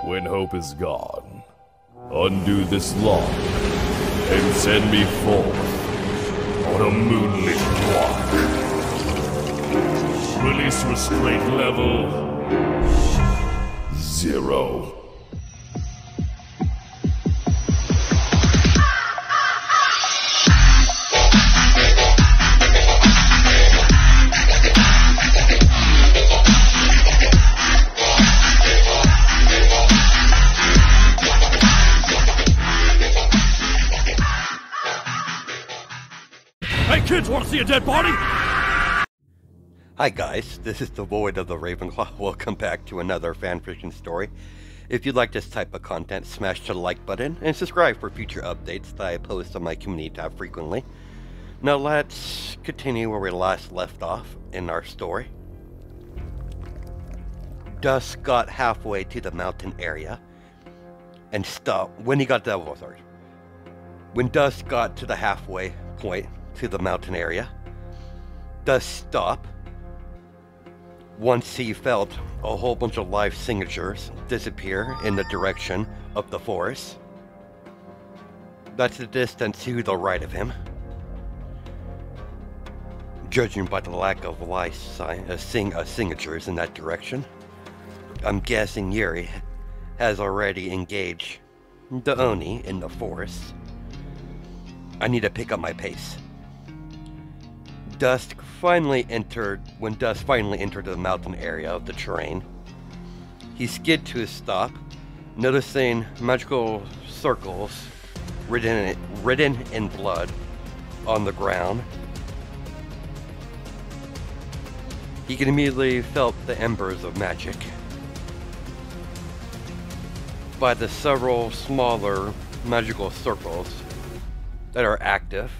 When hope is gone, undo this lock and send me forth on a moonlit walk. Release restraint level 0. Hey kids, wanna see a dead body? Hi guys, this is the Void of the Ravenclaw. Welcome back to another fanfiction story. If you like this type of content, smash the like button and subscribe for future updates that I post on my community tab frequently. Now let's continue where we last left off in our story. Dusk got halfway to the mountain area and stopped. When Dusk got to the halfway point to the mountain area, Dusk stopped once he felt a whole bunch of life signatures disappear in the direction of the forest. That's the distance to the right of him. Judging by the lack of life signatures in that direction, I'm guessing Yuri has already engaged the Oni in the forest. I need to pick up my pace. When Dusk finally entered the mountain area of the terrain, he skid to a stop, noticing magical circles written in blood on the ground. He could immediately felt the embers of magic by the several smaller magical circles that are active.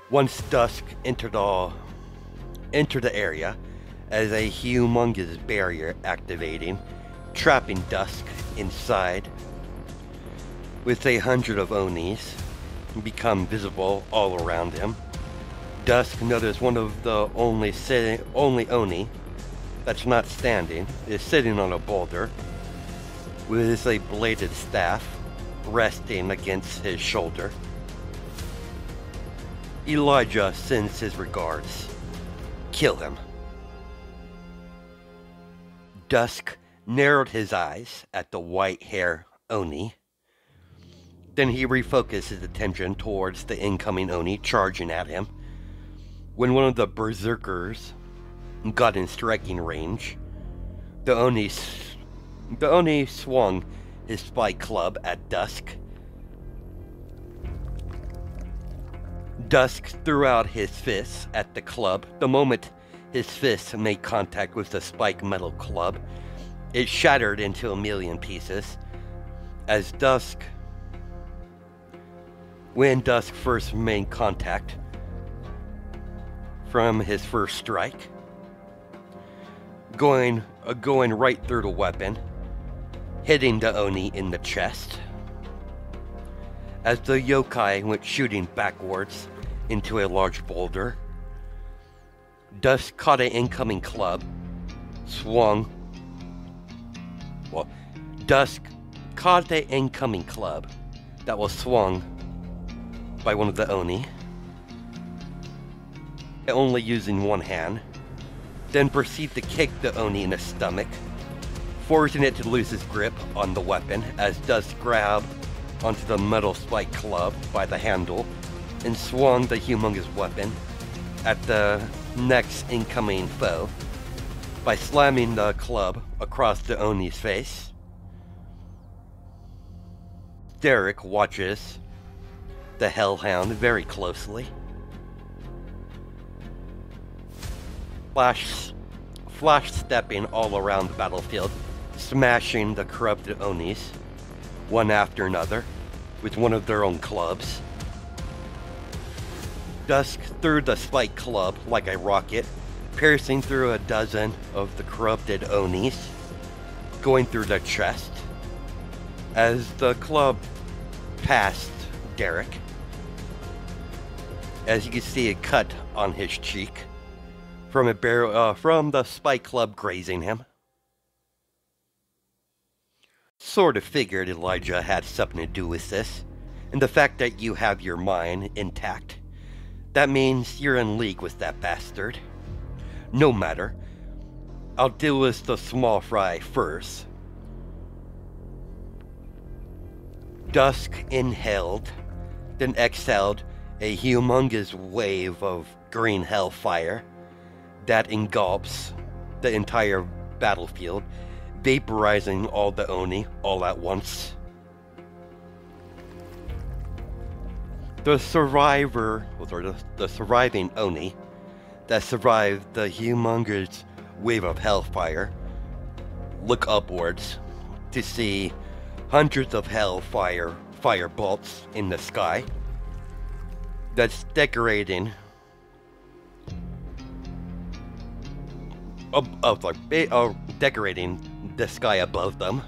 Once Dusk entered the area, as a humongous barrier activating, trapping Dusk inside, with 100 of Onis become visible all around him. Dusk noticed one of the only Oni that's not standing is sitting on a boulder with a bladed staff resting against his shoulder. Elijah sends his regards. Kill him. Dusk narrowed his eyes at the white-haired Oni. Then he refocused his attention towards the incoming Oni charging at him. When one of the berserkers got in striking range, the Oni swung his spike club at Dusk. Dusk threw out his fists at the club. The moment his fists made contact with the spike metal club, it shattered into a million pieces. When Dusk first made contact from his first strike, going right through the weapon, hitting the Oni in the chest. As the yokai went shooting backwards into a large boulder, Dusk caught an incoming club, Dusk caught an incoming club that was swung by one of the Oni, only using one hand, then proceeded to kick the Oni in the stomach, forcing it to lose its grip on the weapon as Dusk grabbed onto the metal spike club by the handle and swung the humongous weapon at the next incoming foe by slamming the club across the Oni's face. Derek watches the Hellhound very closely. Flash stepping all around the battlefield, smashing the corrupted Onis, one after another, with one of their own clubs. Dusk threw the spike club like a rocket, piercing through a dozen of the corrupted Onis, going through their chest. As the club passed Derek, as you can see a cut on his cheek from a barrel from the Spike Club grazing him. Sort of figured Elijah had something to do with this, and the fact that you have your mind intact, that means you're in league with that bastard. No matter, I'll deal with the small fry first. Dusk inhaled, then exhaled a humongous wave of green hellfire that engulfs the entire battlefield, vaporizing all the Oni all at once. The survivor, or the surviving Oni that survived the humongous wave of hellfire, look upwards to see hundreds of hellfire bolts in the sky that's decorating decorating the sky above them,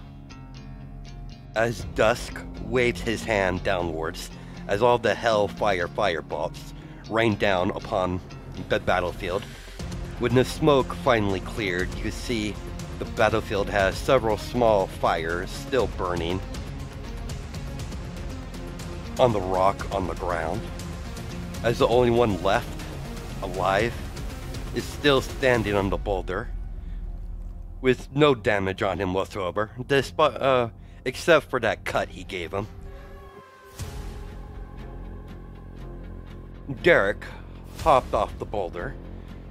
as Dusk waves his hand downwards as all the hellfire firebolts rain down upon the battlefield. When the smoke finally cleared, you see the battlefield has several small fires still burning on the rock on the ground, as the only one left alive is still standing on the boulder with no damage on him whatsoever, except for that cut he gave him. Derek hopped off the boulder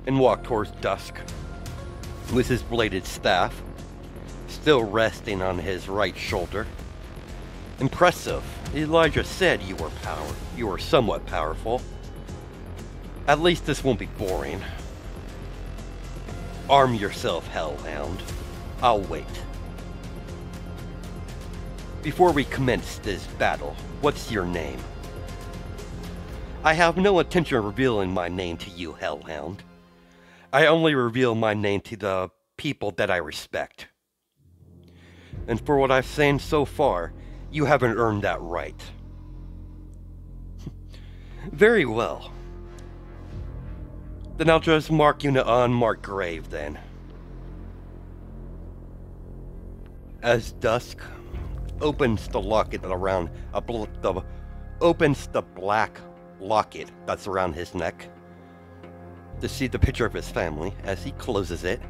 and walked towards Dusk with his bladed staff still resting on his right shoulder. Impressive. Elijah said you were somewhat powerful. At least this won't be boring. Arm yourself, Hellhound. I'll wait. Before we commence this battle, what's your name? I have no intention of revealing my name to you, Hellhound. I only reveal my name to the people that I respect. And for what I've seen so far, you haven't earned that right. Very well. Then I'll just mark you in an unmarked grave then. As Dusk opens the locket around opens the black locket that's around his neck to see the picture of his family, as he closes it,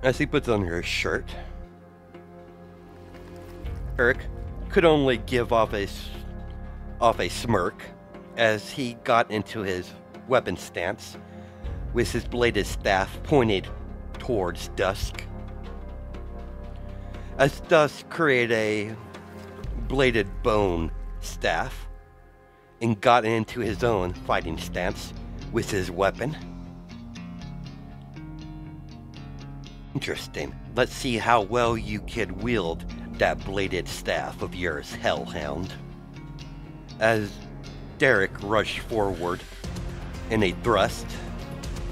as he puts on his shirt, Eric could only give off a smirk as he got into his weapon stance with his bladed staff pointed towards Dusk. As Dusk created a bladed bone staff and got into his own fighting stance with his weapon. Interesting. Let's see how well you could wield that bladed staff of yours, Hellhound. As Derek rushed forward in a thrust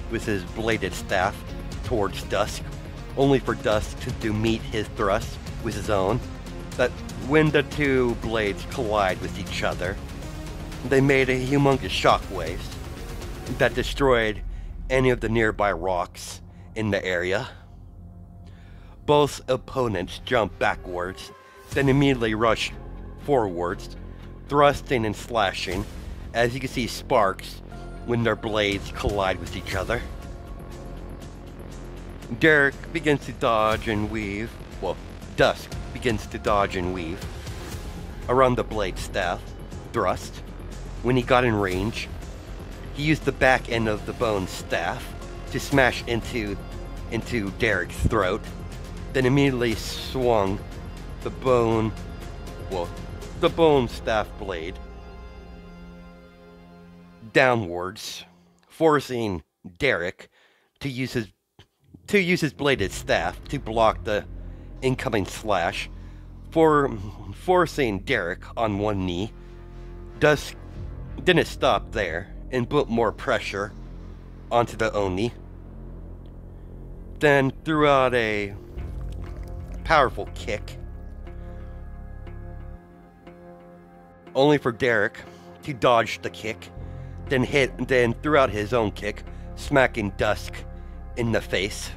with his bladed staff towards Dusk, only for Dusk to meet his thrust with his own. That when the two blades collide with each other, they made a humongous shockwave that destroyed any of the nearby rocks in the area. Both opponents jumped backwards, then immediately rushed forwards, thrusting and slashing, as you can see sparks when their blades collide with each other. Derek begins to dodge and weave, well, Dusk begins to dodge and weave around the blade staff thrust. When he got in range, he used the back end of the bone staff to smash into Derek's throat, then immediately swung the bone staff blade downwards, forcing Derek to use his bladed staff to block the incoming slash, forcing Derek on one knee. Dusk didn't stop there and put more pressure onto the Oni. Then threw out a powerful kick, only for Derek to dodge the kick, then threw out his own kick, smacking Dusk in the face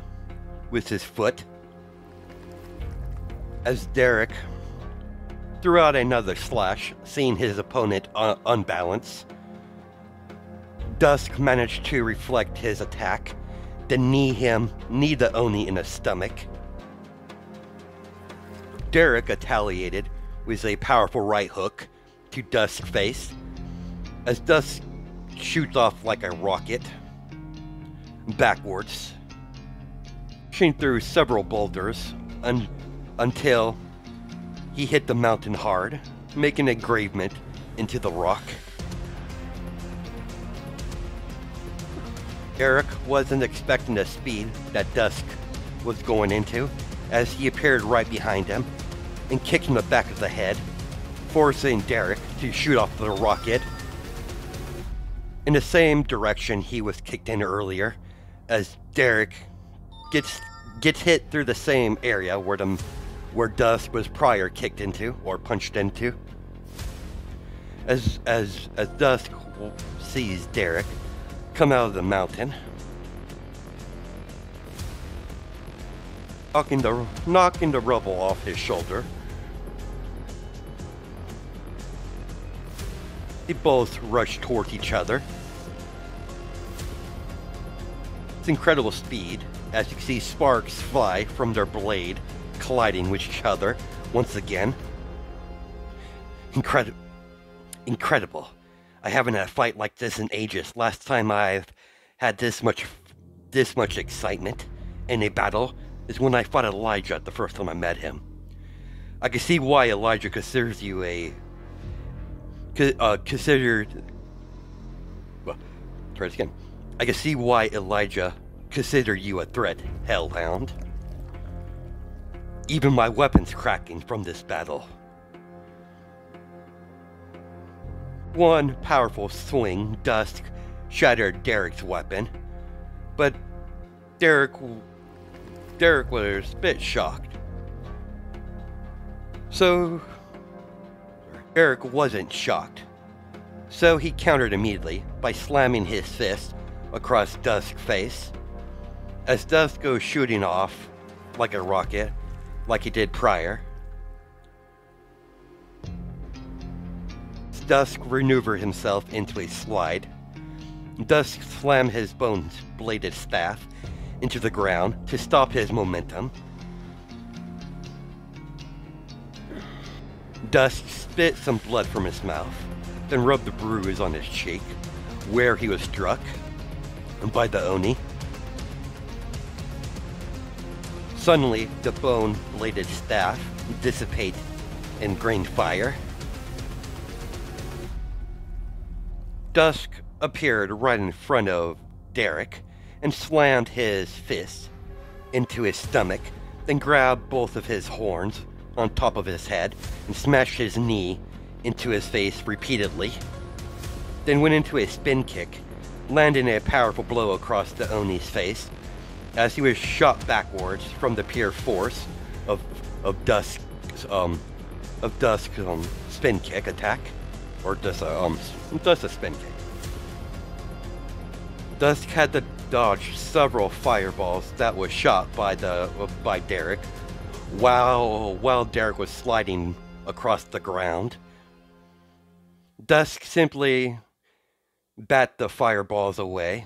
with his foot. As Derek threw out another slash, seeing his opponent unbalanced, Dusk managed to reflect his attack, then knee the Oni in the stomach. Derek retaliated with a powerful right hook to Dusk's face, as Dusk shoots off like a rocket backwards, pushing through several boulders until he hit the mountain hard, making an engravement into the rock. Derek wasn't expecting the speed that Dusk was going into, as he appeared right behind him and kicked in the back of the head, forcing Derek to shoot off the rocket in the same direction he was kicked in earlier, as Derek gets hit through the same area where Dusk was prior kicked into or punched into. As Dusk sees Derek come out of the mountain, knocking the rubble off his shoulder, they both rush towards each other. It's incredible speed, as you see sparks fly from their blade, colliding with each other once again. Incredible. I haven't had a fight like this in ages. Last time I've had this much excitement in a battle is when I fought Elijah the first time I met him. I can see why Elijah considers you I can see why Elijah considered you a threat, Hellhound. Even my weapon's cracking from this battle. One powerful swing, Dusk shattered Derek's weapon, but Derek was a bit shocked. So Derek wasn't shocked, so he countered immediately by slamming his fist across Dusk's face, as Dusk goes shooting off like a rocket, like he did prior. Dusk maneuvered himself into a slide. Dusk slammed his bone-bladed staff into the ground to stop his momentum. Dusk spit some blood from his mouth, then rubbed the bruise on his cheek, where he was struck by the Oni. Suddenly, the bone-bladed staff dissipated in green fire. Dusk appeared right in front of Derek and slammed his fist into his stomach, then grabbed both of his horns on top of his head and smashed his knee into his face repeatedly, then went into a spin kick, landing a powerful blow across the Oni's face as he was shot backwards from the pure force of Dusk's spin kick attack, or just a spin kick. Dusk had to dodge several fireballs that was shot by Derek, while Derek was sliding across the ground. Dusk simply bat the fireballs away.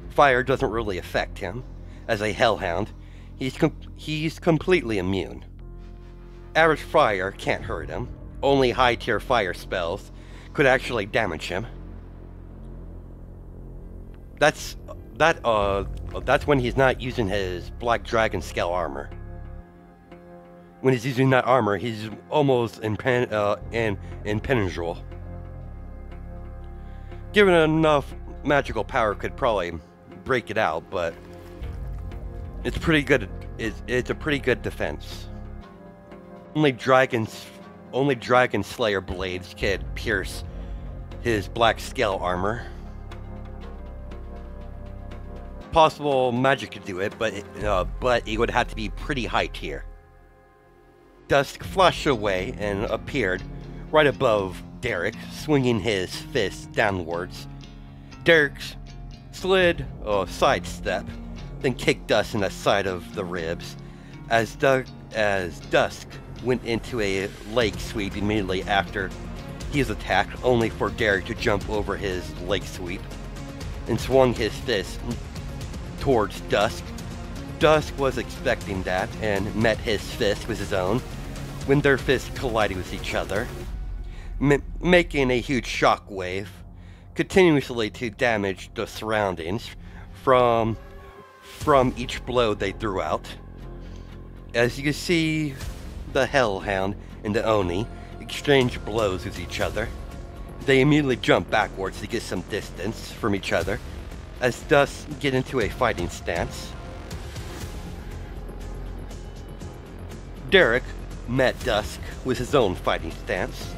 Fire doesn't really affect him. As a Hellhound, he's completely immune. Average fire can't hurt him. Only high-tier fire spells could actually damage him. That's when he's not using his Black Dragon scale armor. When he's using that armor, he's almost impenetrable. Given enough magical power, could probably break it out, but it's pretty good. It's a pretty good defense. Only Dragon Slayer blades could pierce his black scale armor. Possible magic could do it, but it would have to be pretty high tier. Dusk flashed away and appeared right above Derek, swinging his fist downwards. Derek slid a sidestep, then kicked Dusk in the side of the ribs as Dusk went into a leg sweep immediately after he was attacked, only for Derek to jump over his leg sweep and swung his fist towards Dusk. Dusk was expecting that and met his fist with his own when their fists collided with each other, making a huge shockwave, continuously to damage the surroundings from each blow they threw out. As you can see, the Hellhound and the Oni exchange blows with each other. They immediately jump backwards to get some distance from each other as Dusk get into a fighting stance. Derek met Dusk with his own fighting stance.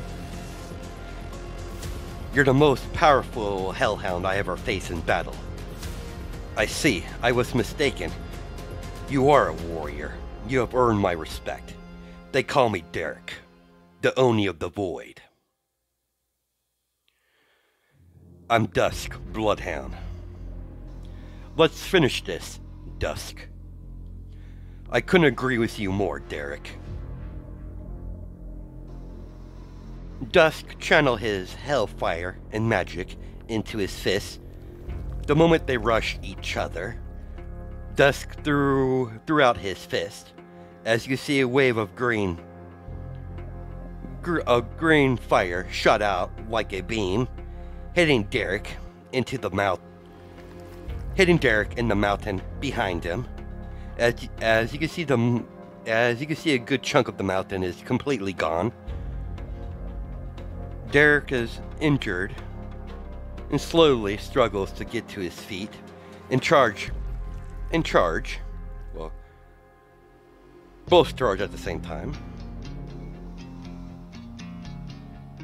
You're the most powerful Hellhound I ever faced in battle. I see, I was mistaken. You are a warrior. You have earned my respect. They call me Derek, the Oni of the Void. I'm Dusk, Bloodhound. Let's finish this, Dusk. I couldn't agree with you more, Derek. Dusk channeled his hellfire and magic into his fists. The moment they rushed each other, Dusk threw out his fist. As you see, a wave of green fire shot out like a beam, hitting Derek in the mountain behind him. As you can see, a good chunk of the mountain is completely gone. Derek is injured and slowly struggles to get to his feet and charge. Well, both charge at the same time.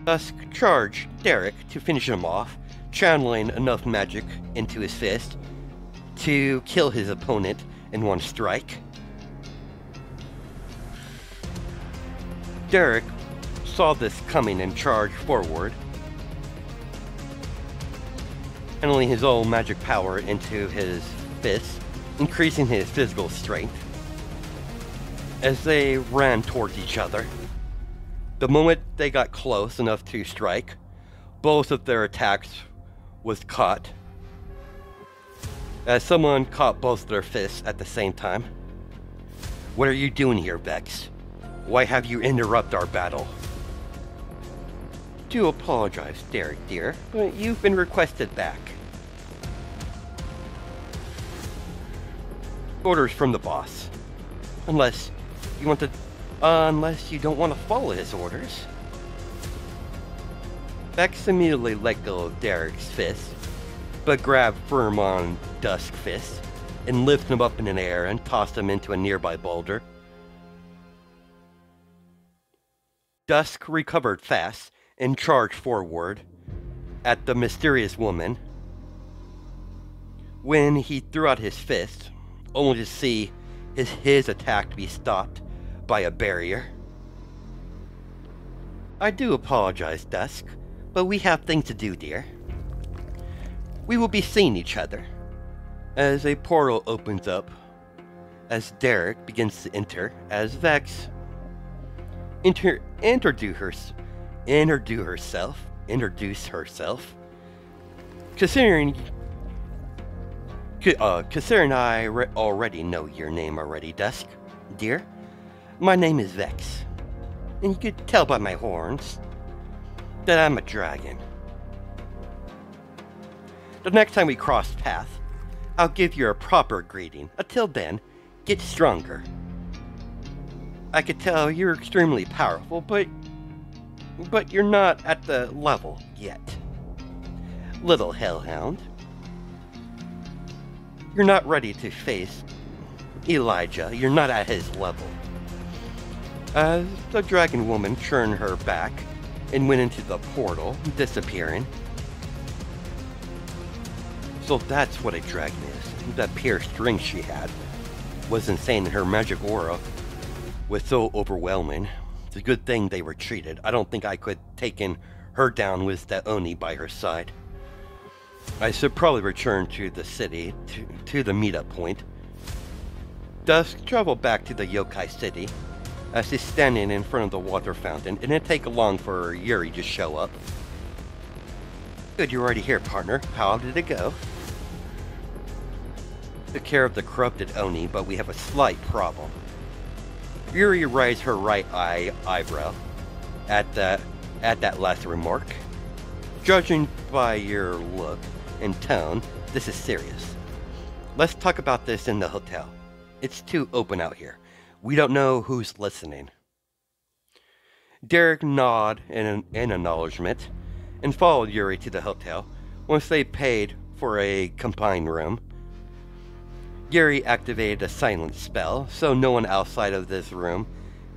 Dusk charged Derek to finish him off, channeling enough magic into his fist to kill his opponent in one strike. Derek saw this coming and charged forward, channeling his own magic power into his fist, increasing his physical strength. As they ran towards each other, the moment they got close enough to strike, both of their attacks was caught. As someone caught both their fists at the same time. What are you doing here, Vex? Why have you interrupted our battle? Do apologize, Derek dear, but you've been requested back. Orders from the boss. Unless you don't want to follow his orders. Vex immediately let go of Derek's fist, but grabbed firm on Dusk's fist and lifted him up in the air and tossed him into a nearby boulder. Dusk recovered fast and charged forward at the mysterious woman. When he threw out his fist, only to see his attack be stopped by a barrier. I do apologize, Dusk, but we have things to do, dear. We will be seeing each other. As a portal opens up, as Derek begins to enter, as Vex introduce herself. Considering I already know your name already, Dusk, dear. My name is Vex, and you could tell by my horns that I'm a dragon. The next time we cross paths, I'll give you a proper greeting. Until then, get stronger. I could tell you're extremely powerful, but you're not at the level yet. Little Hellhound. You're not ready to face Elijah. You're not at his level. As the dragon woman turned her back and went into the portal, disappearing. So that's what a dragon is. That pierced ring she had was insane, and her magic aura was so overwhelming. It's a good thing they were treated. I don't think I could have taken her down with that Oni by her side. I should probably return to the city, to the meetup point. Dusk traveled back to the yokai city as he's standing in front of the water fountain. It didn't take long for Yuri to show up. Good, you're already here, partner. How did it go? Took care of the corrupted Oni, but we have a slight problem. Yuri raised her right eyebrow at that last remark. Judging by your look and tone, this is serious. Let's talk about this in the hotel. It's too open out here. We don't know who's listening. Derek nodded in acknowledgement and followed Yuri to the hotel. Once they paid for a combined room, Yuri activated a silent spell so no one outside of this room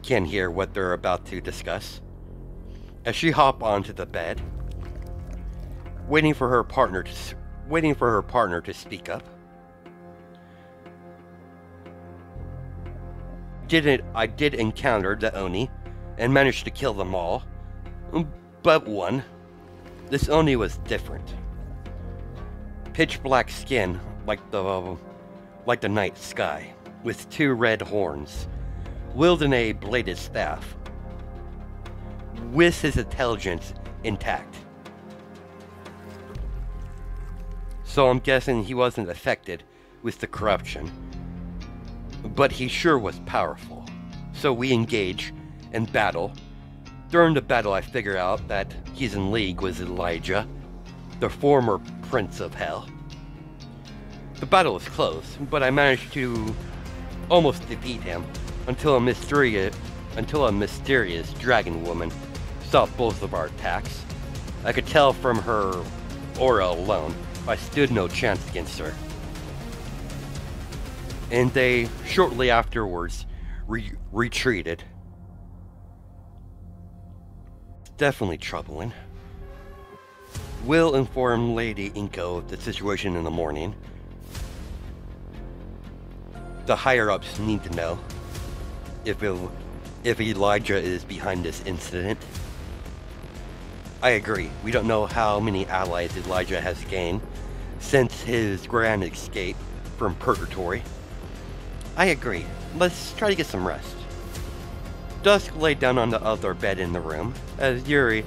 can hear what they're about to discuss. As she hopped onto the bed, waiting for her partner to speak up. I did encounter the Oni and managed to kill them all, but one. This Oni was different. Pitch black skin like the night sky, with 2 red horns, wielding a bladed staff, with his intelligence intact. So I'm guessing he wasn't affected with the corruption, but he sure was powerful. So we engage and battle. During the battle I figure out that he's in league with Elijah, the former Prince of Hell. The battle was close, but I managed to almost defeat him until a mysterious dragon woman stopped both of our attacks. I could tell from her aura alone I stood no chance against her. And they shortly afterwards retreated. Definitely troubling. Will inform Lady Inko of the situation in the morning. The higher-ups need to know if Elijah is behind this incident. I agree. We don't know how many allies Elijah has gained since his grand escape from Purgatory. I agree. Let's try to get some rest. Dusk lay down on the other bed in the room as Yuri...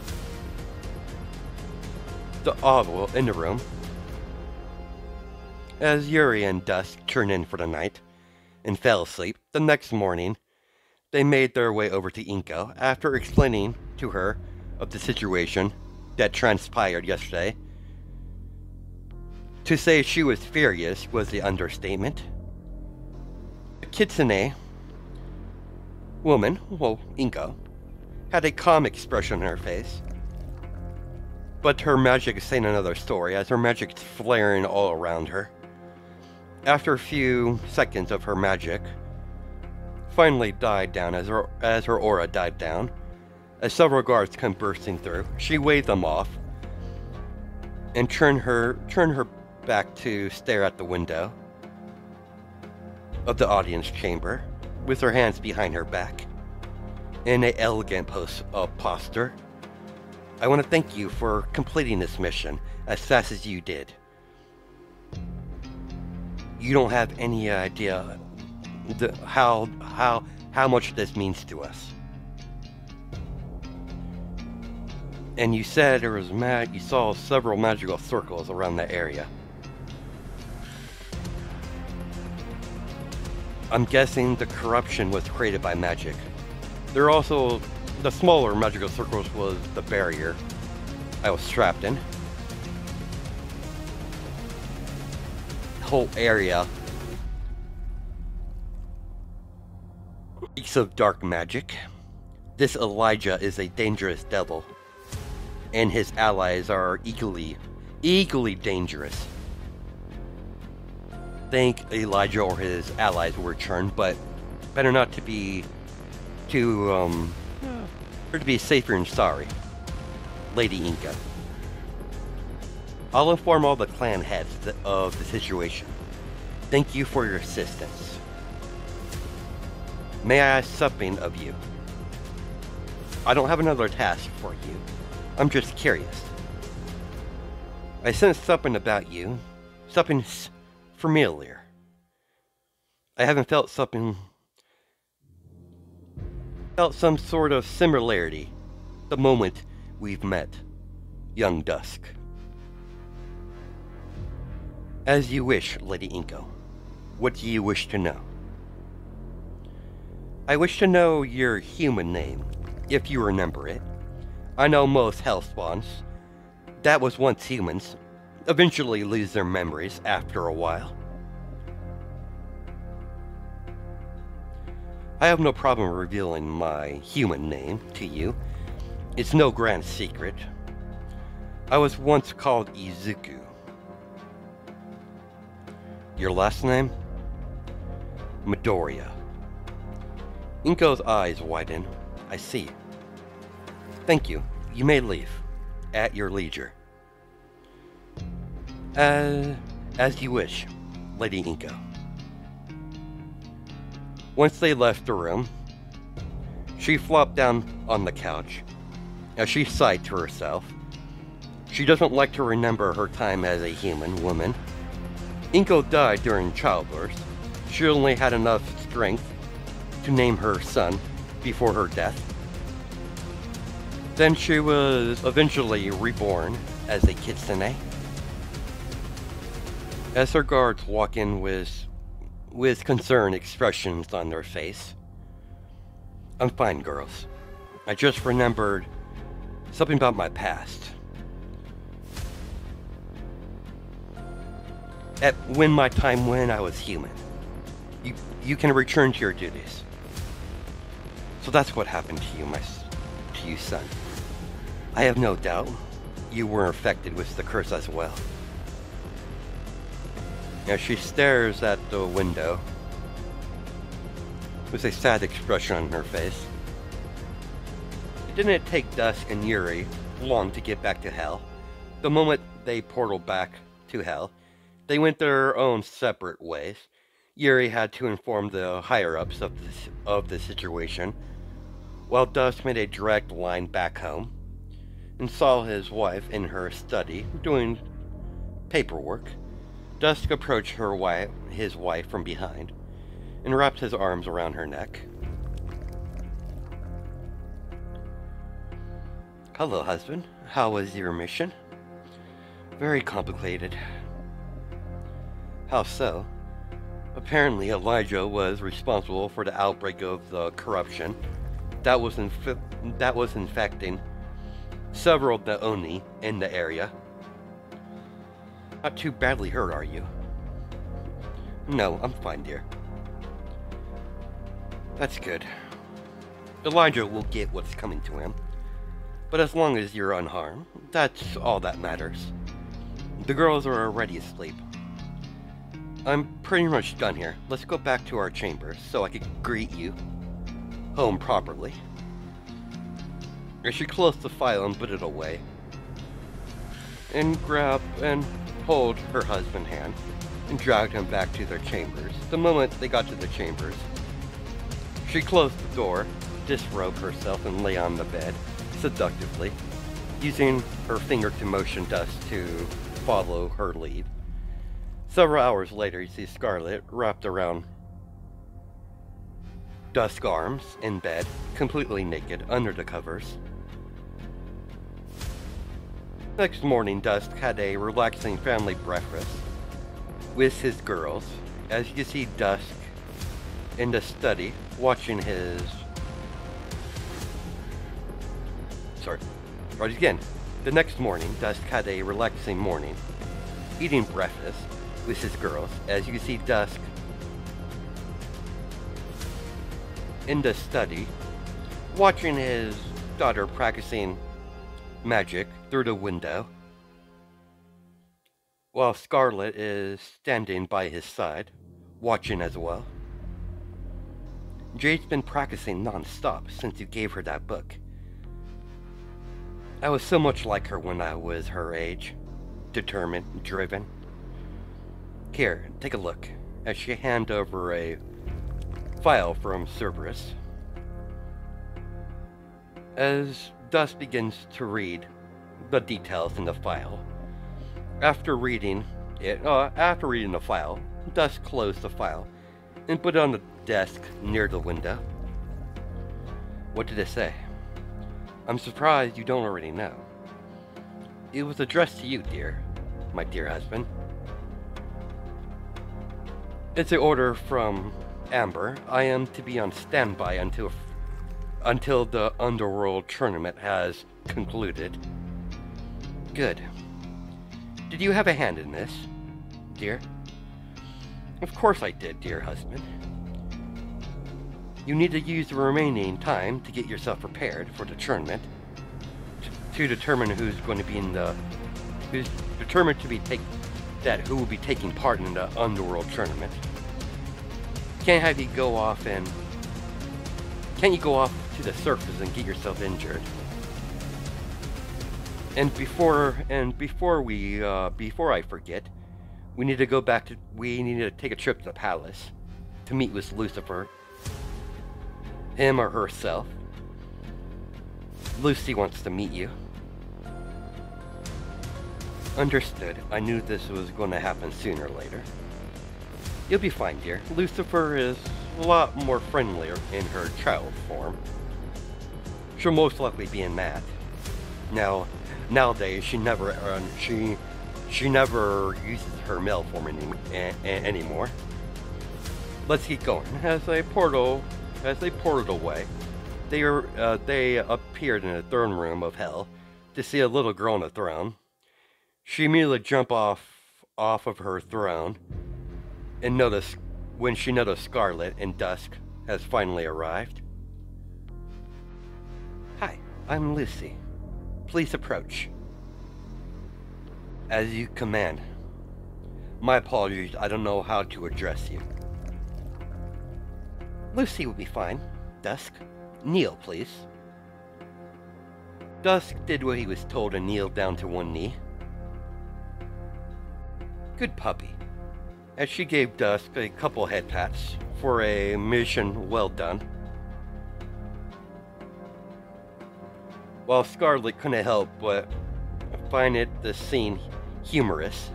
As Yuri and Dusk turned in for the night and fell asleep, the next morning they made their way over to Inko after explaining to her of the situation that transpired yesterday. To say she was furious was the understatement. The Kitsune woman, Inko, had a calm expression on her face, but her magic is saying another story as her magic is flaring all around her. After a few seconds of her magic finally died down as her aura died down, as several guards come bursting through, she waved them off and turned her back to stare at the window of the audience chamber with her hands behind her back in an elegant posture. I want to thank you for completing this mission as fast as you did. You don't have any idea how much this means to us. And you said there was you saw several magical circles around that area. I'm guessing the corruption was created by magic. There are also the smaller magical circles was the barrier I was trapped in. Whole area speaks of dark magic. This Elijah is a dangerous devil, and his allies are equally dangerous. Think Elijah or his allies will return, but better not to be to be safer than sorry. Lady Inko. I'll inform all the clan heads of the situation. Thank you for your assistance. May I ask something of you? I don't have another task for you. I'm just curious. I sense something about you. Something familiar. I haven't felt some sort of similarity the moment we've met, young Dusk. As you wish, Lady Inko. What do you wish to know? I wish to know your human name, if you remember it. I know most hellspawns, that was once humans, eventually lose their memories after a while. I have no problem revealing my human name to you. It's no grand secret. I was once called Izuku. Your last name? Midoriya. Inko's eyes widen. I see. Thank you. You may leave. At your leisure. As you wish, Lady Inko. Once they left the room, she flopped down on the couch. As she sighed to herself, she doesn't like to remember her time as a human woman. Inko died during childbirth. She only had enough strength to name her son before her death. Then she was eventually reborn as a kitsune. As her guards walk in with concerned expressions on their face. I'm fine, girls. I just remembered something about my past. When I was human. You can return to your duties. So that's what happened to you, son. I have no doubt you were affected with the curse as well. As she stares at the window with a sad expression on her face. It didn't take Dusk and Yuri long to get back to Hell. The moment they portaled back to Hell, they went their own separate ways. Yuri had to inform the higher-ups of the situation, while Dusk made a direct line back home and saw his wife in her study doing paperwork. Dusk approached his wife from behind and wrapped his arms around her neck. Hello, husband. How was your mission? Very complicated. How so? Apparently, Elijah was responsible for the outbreak of the corruption that was infecting several of the Oni in the area. Not too badly hurt, are you? No, I'm fine, dear. That's good. Elijah will get what's coming to him. But as long as you're unharmed, that's all that matters. The girls are already asleep. I'm pretty much done here. Let's go back to our chambers so I can greet you home properly. As she closed the file and put it away, and pulled her husband's hand and dragged him back to their chambers. The moment they got to the chambers, she closed the door, disrobed herself, and lay on the bed seductively, using her finger to motion Dusk to follow her lead. Several hours later, you see Scarlet wrapped around Dusk's arms in bed, completely naked under the covers. Next morning, Dusk had a relaxing family breakfast with his girls. As you see Dusk in the study, watching his... The next morning, Dusk had a relaxing morning, eating breakfast with his girls. As you see Dusk in the study, watching his daughter practicing magic through the window, while Scarlet is standing by his side, watching as well. Jade's been practicing non-stop since you gave her that book. I was so much like her when I was her age, determined, driven. Here, take a look, as she hands over a file from Cerberus. As Dusk begins to read the details in the file, After reading the file, Dusk closed the file and put it on the desk near the window. What did it say? I'm surprised you don't already know. It was addressed to you, dear, my dear husband. It's an order from Amber. I am to be on standby until the Underworld tournament has concluded. Good. Did you have a hand in this, dear? Of course I did, dear husband. You need to use the remaining time to get yourself prepared for the tournament, to determine who's going to be who will be taking part in the Underworld tournament. Can't you go off to the surface and get yourself injured? And before I forget, we need to take a trip to the palace to meet with Lucifer. Him or herself. Lucy wants to meet you. Understood. I knew this was going to happen sooner or later. You'll be fine, dear. Lucifer is a lot more friendlier in her child form. She'll most likely be in Matt. Nowadays, she never uses her male form anymore. Let's keep going. As they portaled away, they appeared in the throne room of hell to see a little girl on a throne. She immediately jumped off of her throne and noticed Scarlet and Dusk has finally arrived. Hi, I'm Lucy. Please approach. As you command. My apologies, I don't know how to address you. Lucy will be fine. Dusk, kneel, please. Dusk did what he was told and kneeled down to one knee. Good puppy. As she gave Dusk a couple head pats for a mission well done. While Scarlet couldn't help but find the scene humorous.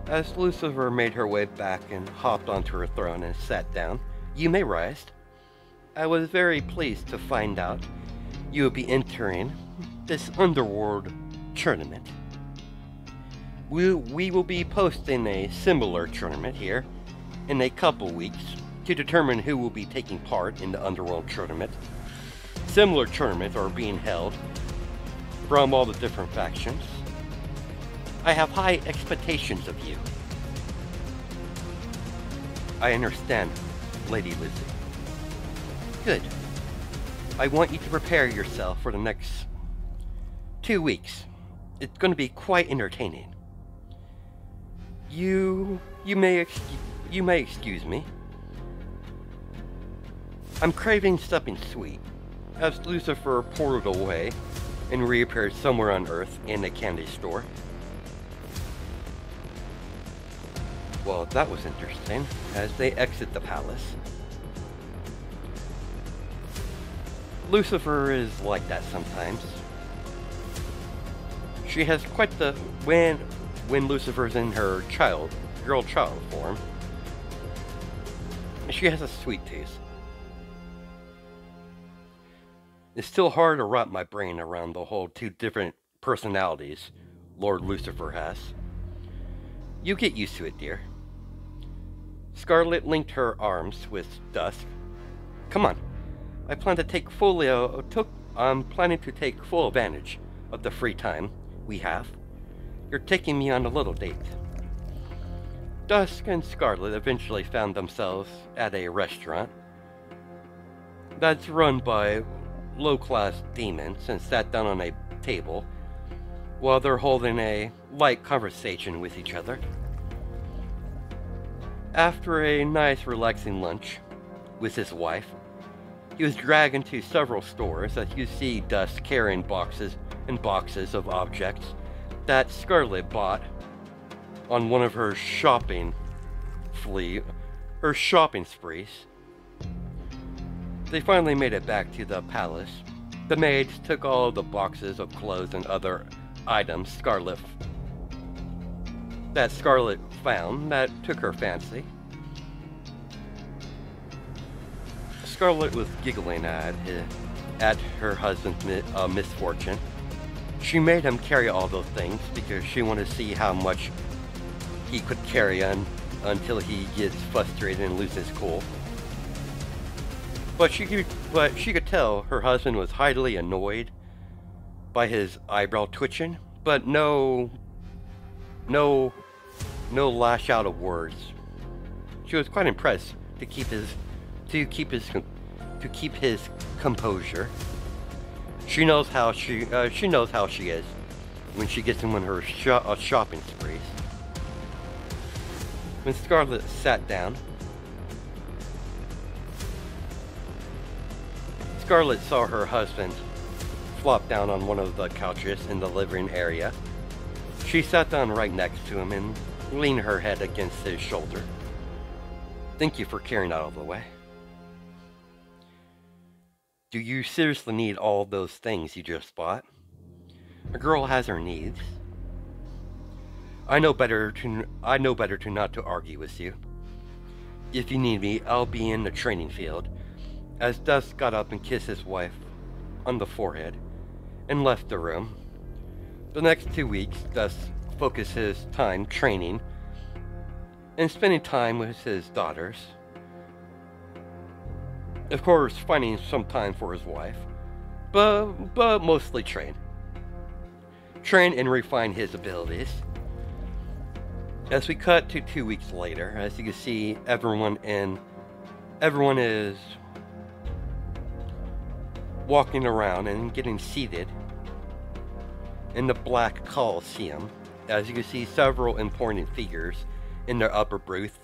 As Lucifer made her way back and hopped onto her throne and sat down, you may rise. I was very pleased to find out you would be entering this Underworld tournament. We will be posting a similar tournament here in a couple weeks to determine who will be taking part in the Underworld tournament. Similar tournaments are being held from all the different factions. I have high expectations of you. I understand, Lady Lizzie. Good. I want you to prepare yourself for the next 2 weeks. It's going to be quite entertaining. You may excuse me. I'm craving something sweet. As Lucifer portaled away and reappeared somewhere on Earth in a candy store. Well, that was interesting. As they exit the palace. Lucifer is like that sometimes. She has quite the... When Lucifer's in her girl child form, she has a sweet tooth. It's still hard to wrap my brain around the whole 2 different personalities Lord Lucifer has. You get used to it, dear. Scarlet linked her arms with Dusk. Come on. I'm planning to take full advantage of the free time we have. You're taking me on a little date. Dusk and Scarlet eventually found themselves at a restaurant that's run by low-class demons and sat down on a table while they're holding a light conversation with each other. After a nice relaxing lunch with his wife, he was dragged into several stores as you see Dusk carrying boxes and boxes of objects that Scarlet bought on one of her shopping sprees. They finally made it back to the palace. The maids took all the boxes of clothes and other items Scarlet found that took her fancy. Scarlet was giggling at her husband's misfortune. She made him carry all those things because she wanted to see how much he could carry until he gets frustrated and loses cool. But she could tell her husband was highly annoyed by his eyebrow twitching, but no lash out of words. She was quite impressed to keep his composure. She knows how she is when she gets him on her shopping sprees. When Scarlet sat down, Scarlet saw her husband flop down on one of the couches in the living area. She sat down right next to him and leaned her head against his shoulder. "Thank you for carrying out of the way. Do you seriously need all those things you just bought? A girl has her needs. I know better to not to argue with you. If you need me, I'll be in the training field." As Dusk got up and kissed his wife on the forehead and left the room. The next 2 weeks, Dusk focused his time training and spending time with his daughters. Of course, finding some time for his wife, but mostly train and refine his abilities. As we cut to 2 weeks later, as you can see, everyone is walking around and getting seated in the Black Coliseum. As you can see, several important figures in their upper booth,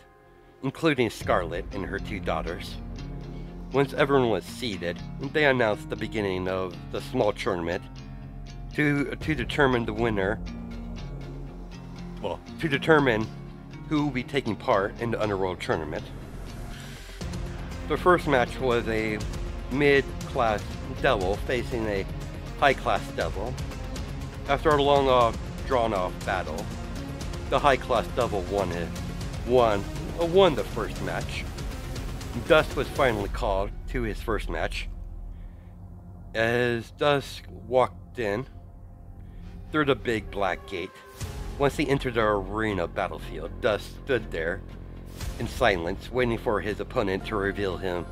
including Scarlet and her 2 daughters. Once everyone was seated, they announced the beginning of the small tournament to determine the winner. Well, to determine who will be taking part in the Underworld tournament. The first match was a mid-class devil facing a high-class devil. After a long drawn-off battle, the high-class devil won the first match. Dusk was finally called to his first match. As Dusk walked in through the big black gate, once he entered the arena battlefield, Dusk stood there in silence, waiting for his opponent to reveal him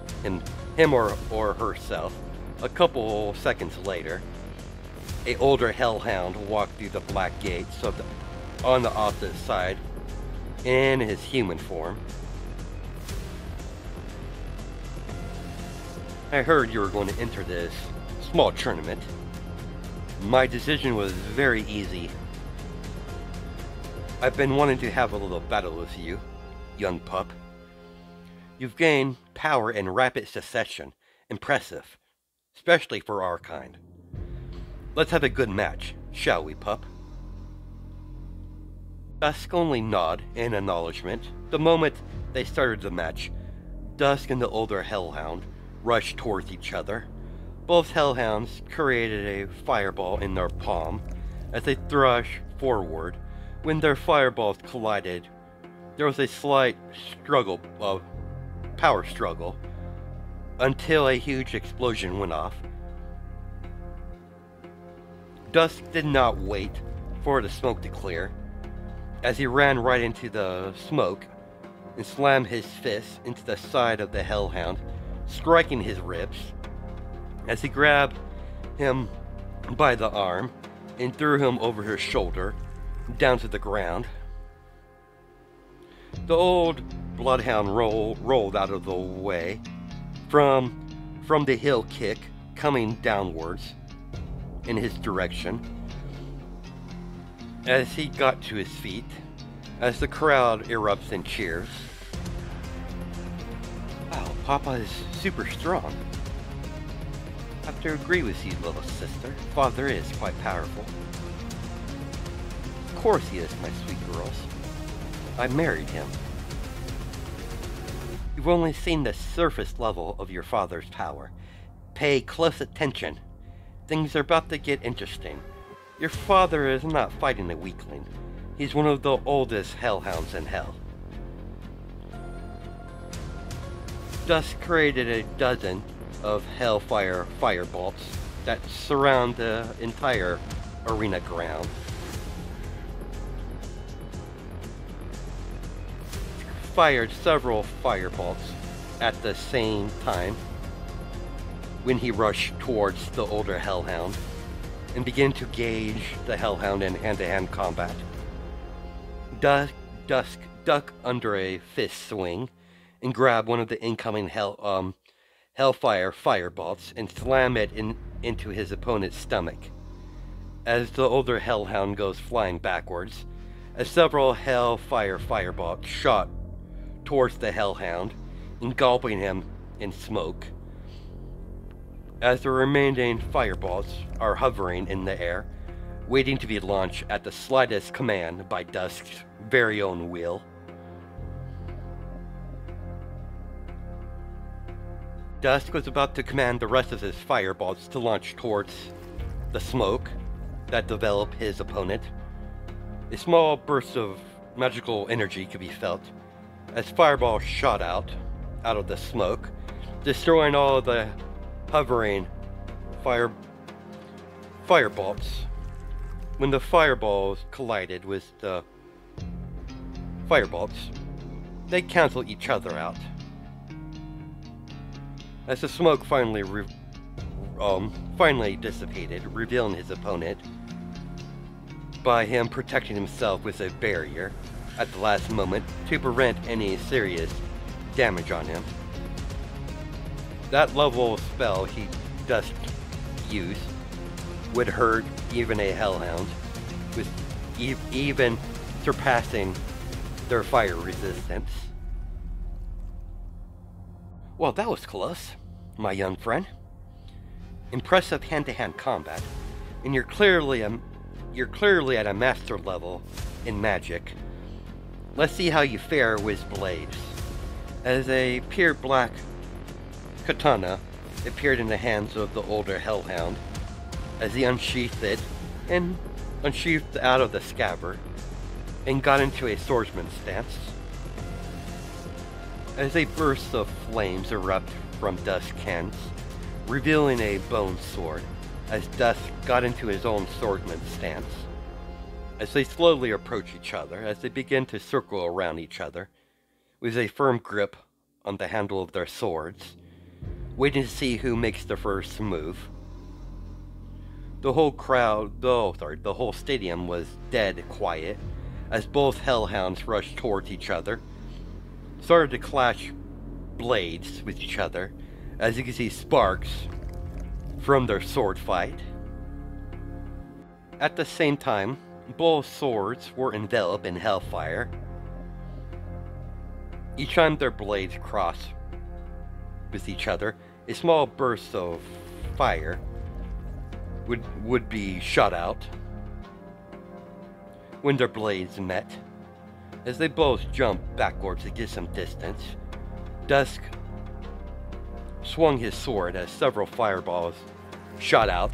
or herself. A couple seconds later, an older hellhound walked through the black gate, on the opposite side, in his human form. "I heard you were going to enter this small tournament. My decision was very easy. I've been wanting to have a little battle with you, young pup. You've gained power in rapid succession. Impressive, especially for our kind. Let's have a good match, shall we, pup?" Dusk only nodded in acknowledgement. The moment they started the match, Dusk and the older hellhound rushed towards each other. Both hellhounds created a fireball in their palm as they thrust forward. When their fireballs collided, there was a slight power struggle, until a huge explosion went off. Dusk did not wait for the smoke to clear, as he ran right into the smoke and slammed his fist into the side of the hellhound, striking his ribs. As he grabbed him by the arm and threw him over his shoulder down to the ground. The old bloodhound rolled out of the way from the heel kick coming downwards in his direction. As he got to his feet, as the crowd erupts in cheers. "Wow, Papa is super strong. I have to agree with you, little sister. Father is quite powerful." "Of course he is, my sweet girls. I married him. You've only seen the surface level of your father's power. Pay close attention. Things are about to get interesting. Your father is not fighting a weakling. He's one of the oldest hellhounds in hell. Dusk created a dozen of hellfire firebolts that surround the entire arena ground. Fired several firebolts at the same time when he rushed towards the older hellhound and began to gauge the hellhound in hand-to-hand combat. Dusk duck under a fist swing and grab one of the incoming hellfire firebolts and slam it into his opponent's stomach. As the older hellhound goes flying backwards, as several hellfire firebolts shot towards the hellhound, engulfing him in smoke. As the remaining firebolts are hovering in the air, waiting to be launched at the slightest command by Dusk's very own will. Dusk was about to command the rest of his firebolts to launch towards the smoke that developed his opponent. A small burst of magical energy could be felt as fireballs shot out of the smoke, destroying all of the hovering firebolts. When the fireballs collided with the firebolts, they canceled each other out. As the smoke finally dissipated, revealing his opponent by him protecting himself with a barrier at the last moment to prevent any serious damage on him. That level of spell he just used would hurt even a hellhound, with even surpassing their fire resistance. Well, that was close, my young friend. Impressive hand-to-hand combat, and you're clearly at a master level in magic. Let's see how you fare with blades. As a pure black katana appeared in the hands of the older hellhound, as he unsheathed it and unsheathed out of the scabbard and got into a swordsman's stance. As a burst of flames erupt from Dusk's hands, revealing a bone sword, as Dusk got into his own swordsman's stance. As they slowly approach each other, as they begin to circle around each other, with a firm grip on the handle of their swords, waiting to see who makes the first move. The whole the whole stadium was dead quiet, as both hellhounds rushed towards each other, started to clash blades with each other, as you can see sparks from their sword fight. At the same time, both swords were enveloped in hellfire. Each time their blades crossed with each other, a small burst of fire would be shot out when their blades met. As they both jumped backwards to get some distance, Dusk swung his sword as several fireballs shot out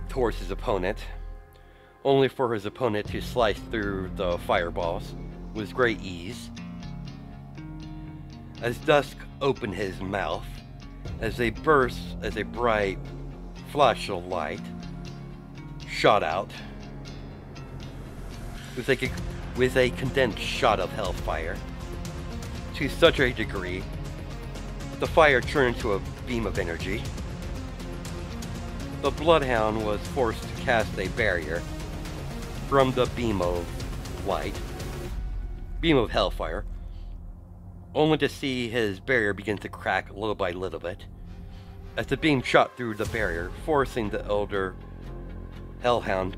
towards his opponent, only for his opponent to slice through the fireballs with great ease. As Dusk opened his mouth, as a bright flash of light shot out with a condensed shot of hellfire, to such a degree the fire turned into a beam of energy. The Bloodhound was forced to cast a barrier from the beam of hellfire, only to see his barrier begin to crack little by little bit, as the beam shot through the barrier, forcing the elder hellhound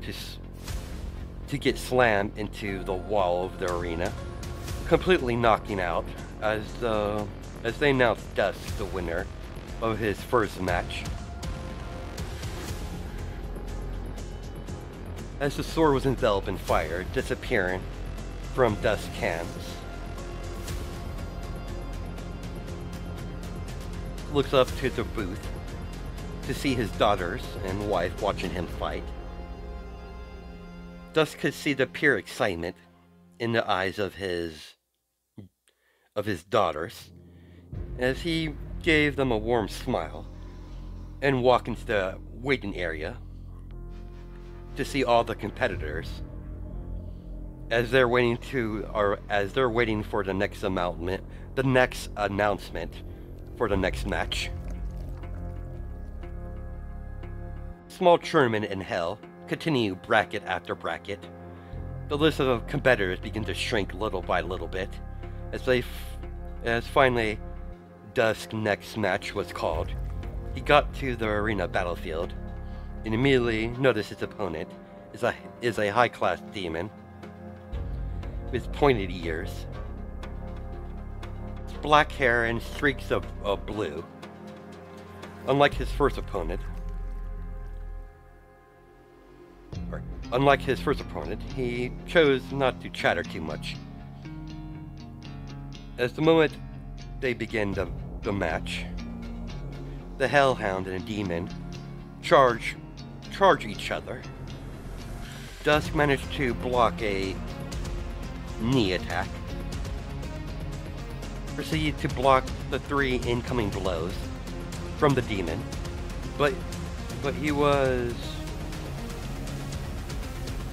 to get slammed into the wall of the arena, completely knocking out, as they announced Dusk the winner of his first match. As the sword was enveloped in fire, disappearing from Dusk's hands, looks up to the booth to see his daughters and wife watching him fight. Dusk could see the pure excitement in the eyes of his daughters as he gave them a warm smile and walked into the waiting area to see all the competitors as they're waiting for the next announcement for the next match. Small tournament in hell continue bracket after bracket. The list of competitors begin to shrink little by little bit as finally Dusk's next match was called. He got to the arena battlefield and immediately noticed his opponent is a high-class demon with pointed ears, black hair and streaks of blue. Unlike his first opponent, he chose not to chatter too much. As the moment they begin the match, the Hellhound and a demon charge each other. Dusk managed to block a knee attack, proceed to block the 3 incoming blows from the demon, but he was,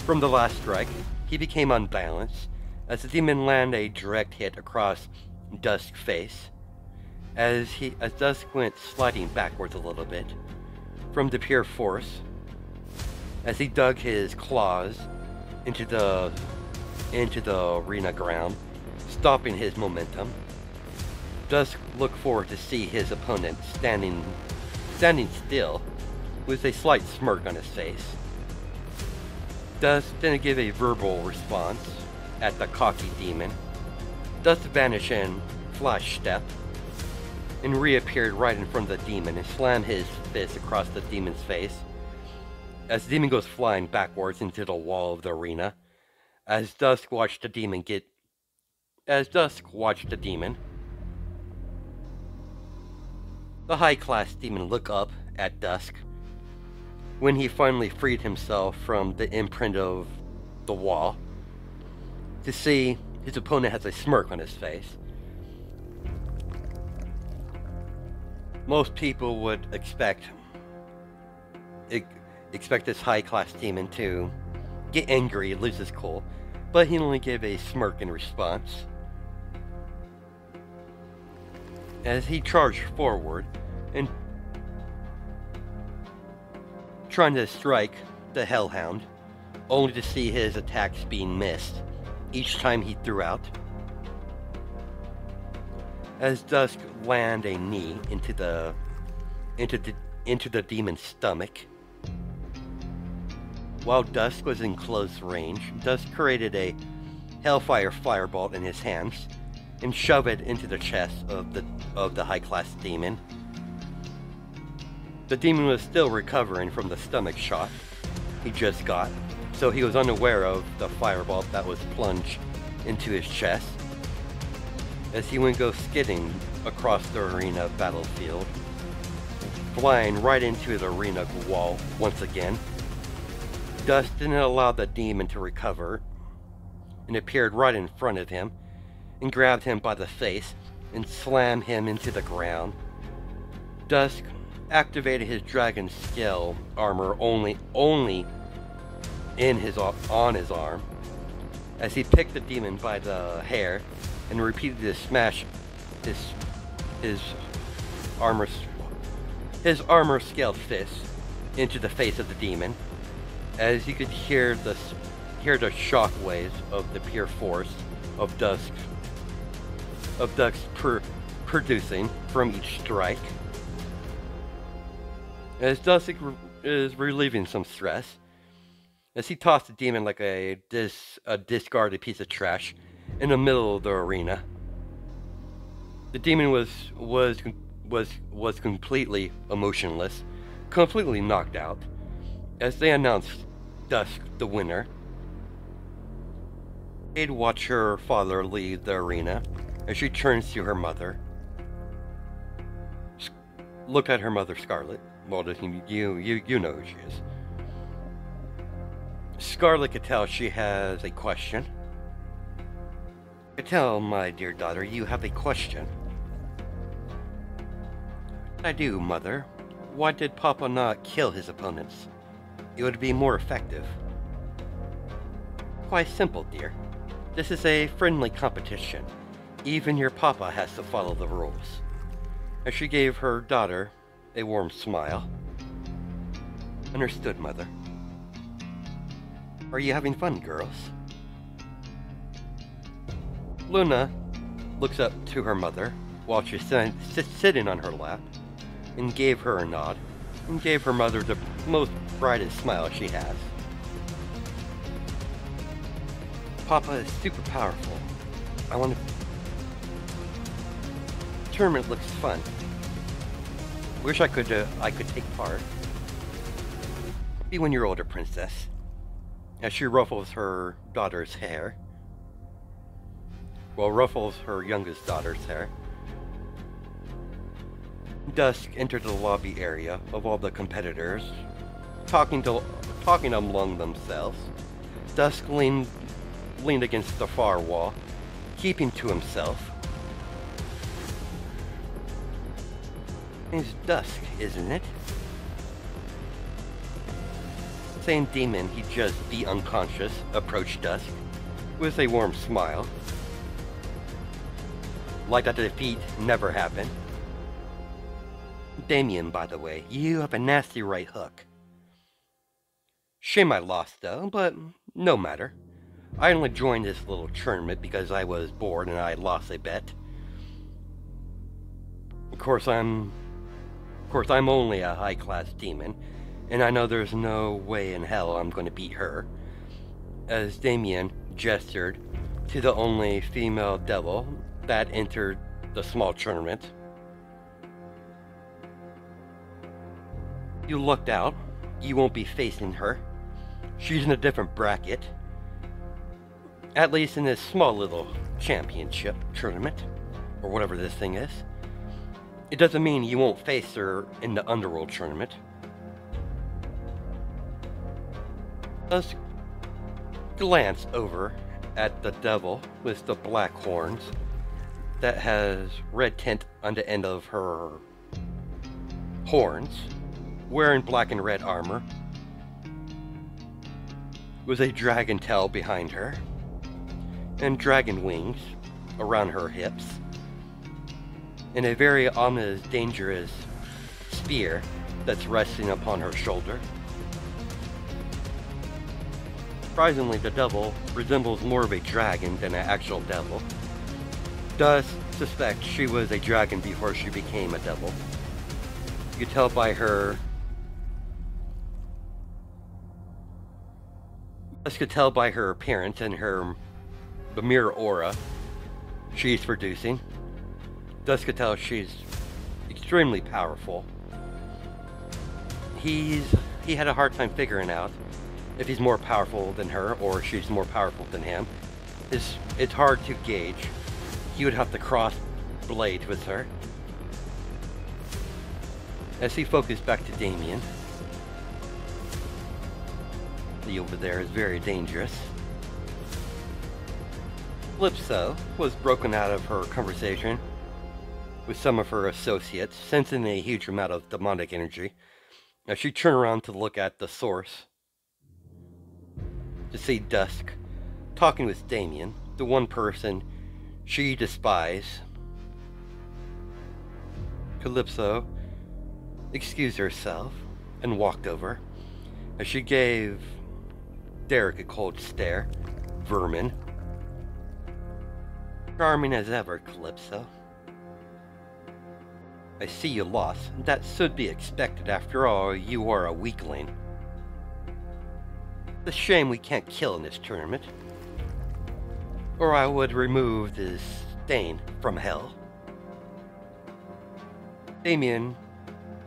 from the last strike, he became unbalanced as the demon landed a direct hit across Dusk's face as Dusk went sliding backwards a little bit from the pure force as he dug his claws into the arena ground, stopping his momentum. Dusk looked forward to see his opponent standing still with a slight smirk on his face. Dusk didn't give a verbal response at the cocky demon. Dusk vanished in flash step and reappeared right in front of the demon and slammed his fist across the demon's face as the demon goes flying backwards into the wall of the arena. As Dusk watched the demon, the high-class demon looked up at Dusk when he finally freed himself from the imprint of the wall to see his opponent has a smirk on his face. Most people would expect this high-class demon to get angry and lose his cool, but he only gave a smirk in response as he charged forward and trying to strike the Hellhound, only to see his attacks being missed each time he threw out. As Dusk landed a knee into the demon's stomach. While Dusk was in close range, Dusk created a Hellfire Firebolt in his hands and shoved it into the chest of the high-class demon. The demon was still recovering from the stomach shot he just got, so he was unaware of the firebolt that was plunged into his chest as he went go skidding across the arena battlefield, flying right into the arena wall once again. Dusk didn't allow the demon to recover and appeared right in front of him and grabbed him by the face and slammed him into the ground. Dusk activated his dragon scale armor only on his arm as he picked the demon by the hair and repeated to smash his armor scaled fist into the face of the demon, as you could hear the shock waves of the pure force of Dusk producing from each strike. As Dusk is relieving some stress, as he tossed the demon like a discarded piece of trash in the middle of the arena. The demon was completely emotionless, completely knocked out, as they announced Dusk the winner. They'd watch her father leave the arena as she turns to her mother. Look at her mother, Scarlet. Well, you know who she is. Scarlet could tell she has a question. I could tell, my dear daughter, you have a question. I do, Mother. Why did Papa not kill his opponents? It would be more effective. Quite simple, dear. This is a friendly competition. Even your Papa has to follow the rules. As she gave her daughter a warm smile. Understood, Mother. Are you having fun, girls? Luna looks up to her mother while she's sitting on her lap and gave her a nod and gave her mother the most brightest smile she has. Papa is super powerful. I want to... The tournament looks fun. Wish I could take part. Be when you're older, princess. As she ruffles her daughter's hair. Well, ruffles her youngest daughter's hair. Dusk entered the lobby area of all the competitors, talking among themselves. Dusk leaned against the far wall, keeping to himself. It's Dusk, isn't it? Same demon he just beat unconscious approached Dusk with a warm smile. Like that the defeat never happened. Damien, by the way, you have a nasty right hook. Shame I lost though, but no matter. I only joined this little tournament because I was bored and I lost a bet. Of course I'm only a high-class demon, and I know there's no way in hell I'm going to beat her. As Damien gestured to the only female devil that entered the small tournament. You lucked out. You won't be facing her. She's in a different bracket. At least in this small little championship tournament, or whatever this thing is. It doesn't mean you won't face her in the Underworld tournament. Let's glance over at the devil with the black horns that has red tint on the end of her horns, wearing black and red armor, with a dragon tail behind her, and dragon wings around her hips, and a very ominous, dangerous spear that's resting upon her shoulder. Surprisingly, the devil resembles more of a dragon than an actual devil. Does suspect she was a dragon before she became a devil. You tell by her... Us could tell by her appearance and the mirror aura she's producing. Thus could tell she's extremely powerful. He had a hard time figuring out if he's more powerful than her or she's more powerful than him. It's hard to gauge. He would have to cross blades with her. As he focused back to Damien. The over there is very dangerous. Calypso was broken out of her conversation with some of her associates, sensing a huge amount of demonic energy. As she turned around to look at the source, to see Dusk talking with Damien, the one person she despised. Calypso excused herself and walked over as she gave Derek a cold stare. Vermin. Charming as ever, Calypso. I see you lost. That should be expected. After all, you are a weakling. It's a shame we can't kill in this tournament. Or I would remove this stain from hell. Damien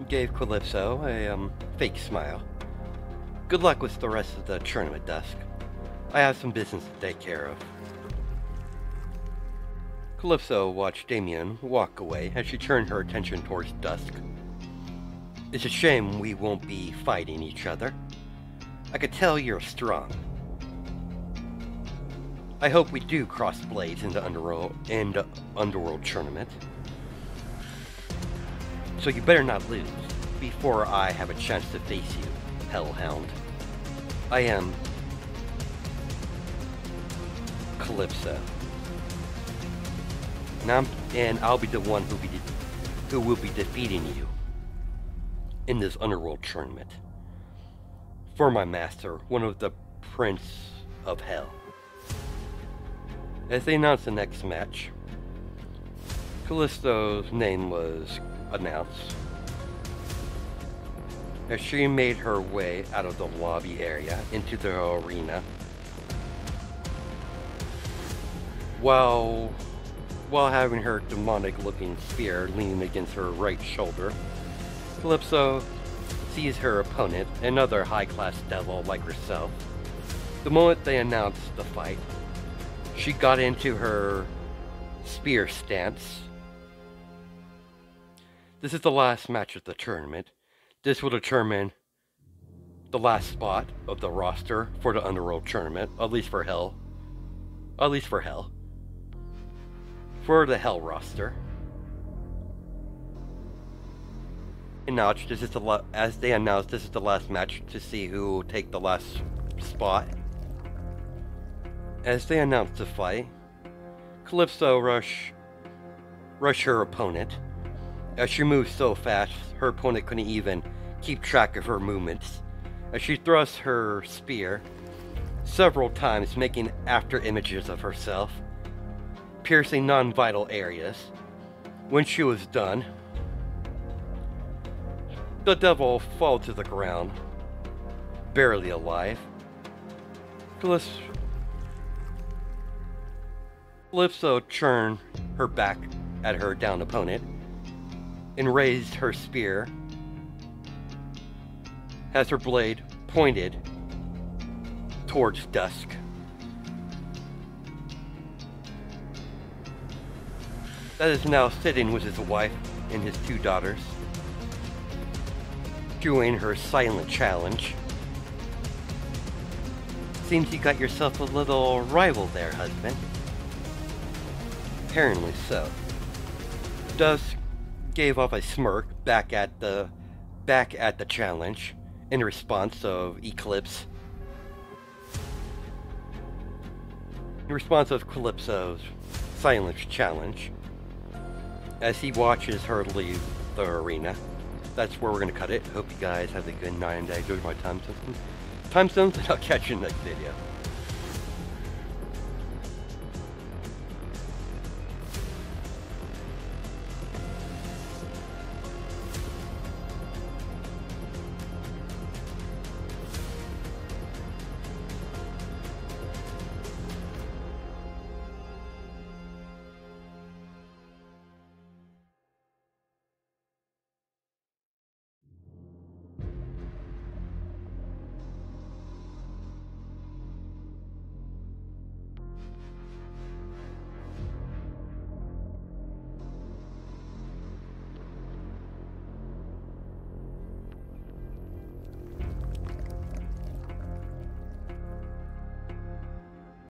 gave Calypso a fake smile. Good luck with the rest of the tournament, Dusk. I have some business to take care of. Calypso watched Damien walk away as she turned her attention towards Dusk. It's a shame we won't be fighting each other. I could tell you're strong. I hope we do cross blades in the Underworld tournament. So you better not lose before I have a chance to face you, Hellhound. I am Calypso. And I'll be the one who will be defeating you in this Underworld tournament. For my master, one of the Prince of Hell. As they announced the next match, Callisto's name was announced as she made her way out of the lobby area into the arena. While having her demonic-looking spear leaning against her right shoulder, Calypso sees her opponent, another high-class devil like herself. The moment they announced the fight, she got into her spear stance. This is the last match of the tournament. This will determine the last spot of the roster for the Underworld tournament, at least for Hell. At least for Hell. For the Hell roster. As they announced, this is the last match to see who will take the last spot. As they announced the fight, Calypso rushed her opponent. As she moved so fast, her opponent couldn't even keep track of her movements. As she thrust her spear several times, making after images of herself, piercing non-vital areas. When she was done, the devil fell to the ground, barely alive. Calypso turned her back at her downed opponent and raised her spear as her blade pointed towards dusk. That is now sitting with his wife and his 2 daughters, doing her silent challenge. Seems you got yourself a little rival there, husband. Apparently so. Dusk gave off a smirk back at the challenge in response of Eclipse. In response of Calypso's silent challenge, as he watches her leave the arena. That's where we're going to cut it. Hope you guys have a good night and enjoy my time stones, and I'll catch you in the next video.